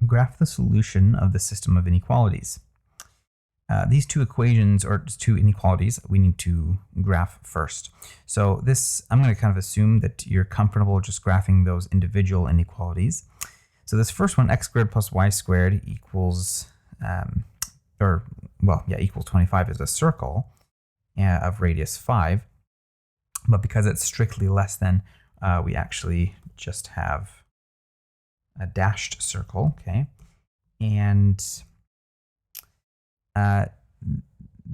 graph the solution of the system of inequalities. These two equations, or two inequalities, we need to graph first. So this, I'm going to kind of assume that you're comfortable just graphing those individual inequalities. So this first one, x squared plus y squared equals, equals 25, is a circle of radius 5. But because it's strictly less than, we actually just have a dashed circle, okay? And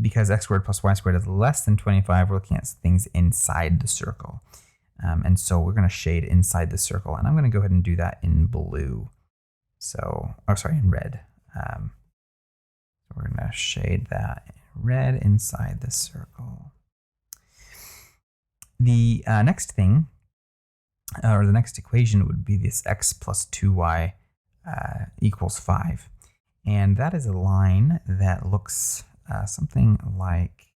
because x squared plus y squared is less than 25, we're looking at things inside the circle. And so we're going to shade inside the circle. And I'm going to go ahead and do that in blue. So, in red. So we're going to shade that in red inside the circle. The next thing, or the next equation, would be this x plus 2y equals 5. And that is a line that looks something like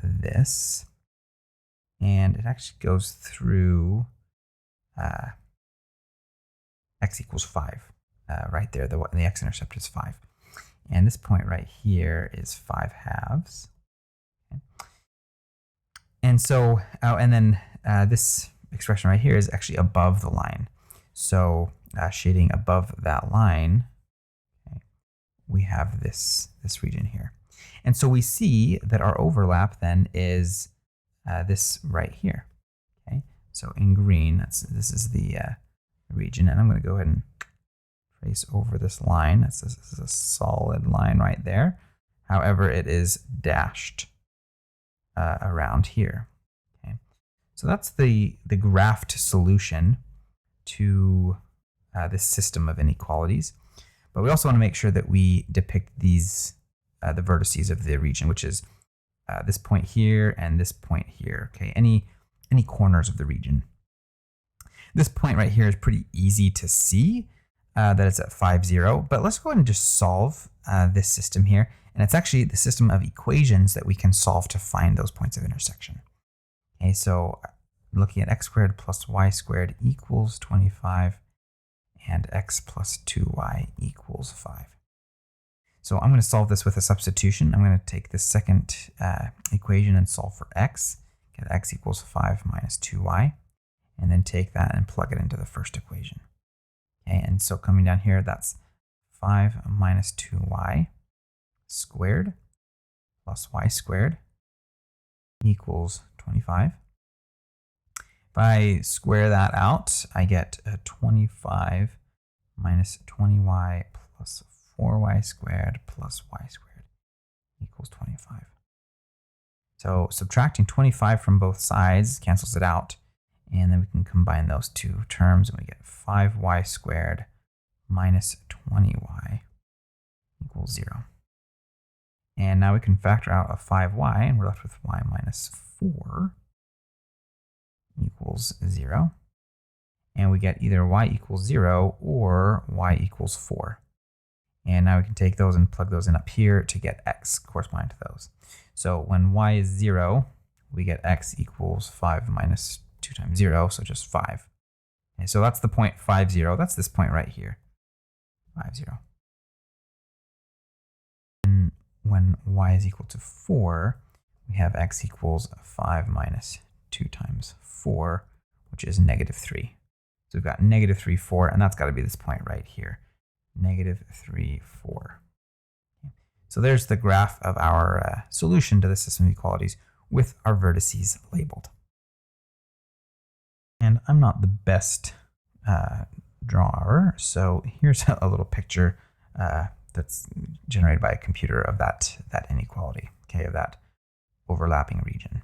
this. And it actually goes through x equals 5 right there. The x-intercept is 5. And this point right here is 5 halves. Okay. And so, and then this expression right here is actually above the line. So shading above that line, okay, we have this region here. And so we see that our overlap then is this right here. Okay, so in green, this is the region, and I'm going to go ahead and trace over this line. This is a solid line right there. However, it is dashed around here. Okay, so that's the graphed solution to this system of inequalities. But we also want to make sure that we depict these the vertices of the region, which is this point here and this point here. Okay, any corners of the region. This point right here is pretty easy to see that it's at 5, 0. But let's go ahead and just solve this system here. And it's actually the system of equations that we can solve to find those points of intersection. Okay, so looking at x squared plus y squared equals 25, and x plus 2y equals 5. So I'm going to solve this with a substitution. I'm going to take the second equation and solve for x. Get x equals 5 minus 2y. And then take that and plug it into the first equation. Okay, and so coming down here, that's 5 minus 2y squared plus y squared equals 25. If I square that out, I get 25 minus 20y plus 4y squared plus y squared equals 25. So subtracting 25 from both sides cancels it out. And then we can combine those two terms and we get 5y squared minus 20y equals 0. And now we can factor out a 5y and we're left with y minus 4 equals 0. And we get either y equals 0 or y equals 4. And now we can take those and plug those in up here to get x corresponding to those. So when y is 0, we get x equals 5 minus 2 times 0, so just 5. Okay, so that's the point 5, 0. That's this point right here, 5, 0. And when y is equal to 4, we have x equals 5 minus 2 times 4, which is negative 3. So we've got negative 3, 4, and that's got to be this point right here, negative 3, 4. Okay. So there's the graph of our solution to the system of equalities with our vertices labeled. And I'm not the best drawer, so here's a little picture that's generated by a computer of that inequality, okay, of that overlapping region.